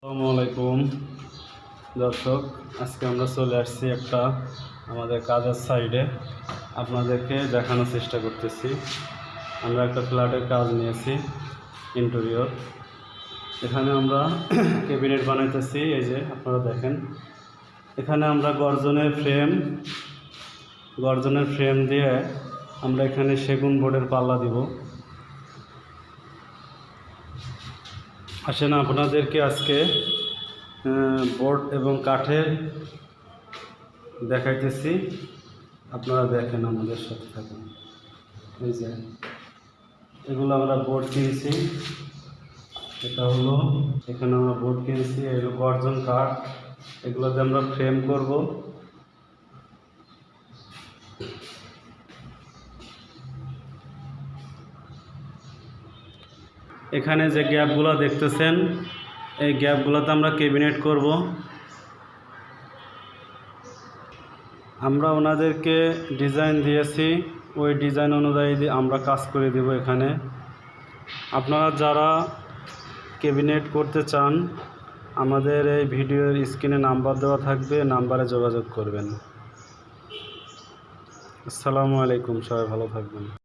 আসসালামু আলাইকুম দর্শক, আজকে আমরা চলে আসছি একটা আমাদের কাজের সাইডে। আপনাদেরকে দেখানোর চেষ্টা করতেছি। আমরা একটা ফ্ল্যাটের কাজ নিয়েছি, ইন্টেরিয়র। এখানে আমরা ক্যাবিনেট বানাইতেছি। এই যে আপনারা দেখেন, এখানে আমরা গর্জনের ফ্রেম দিয়ে আমরা এখানে সেগুন বোর্ডের পাল্লা দিব। আসেন আপনাদেরকে আজকে বোর্ড এবং কাঠের দেখাইতেছি, আপনারা দেখেন, আমাদের সাথে থাকুন। এই যে এগুলো আমরা বোর্ড কিনছি, এটা হলো, এখানে আমরা বোর্ড কিনছি, এগুলো গর্জন কাঠ, এগুলোতে আমরা ফ্রেম করব। এখানে যে গ্যাপগুলো দেখতেছেন, এই গ্যাপগুলোতে আমরা ক্যাবিনেট করব। আমরা ওনাদেরকে ডিজাইন দিয়েছি, ওই ডিজাইন অনুযায়ী আমরা কাজ করে দেব। এখানে আপনারা যারা ক্যাবিনেট করতে চান, আমাদের এই ভিডিওর স্ক্রিনে নাম্বার দেওয়া থাকবে, নাম্বারে যোগাযোগ করবেন। আসসালামু আলাইকুম, সবাই ভালো থাকবেন।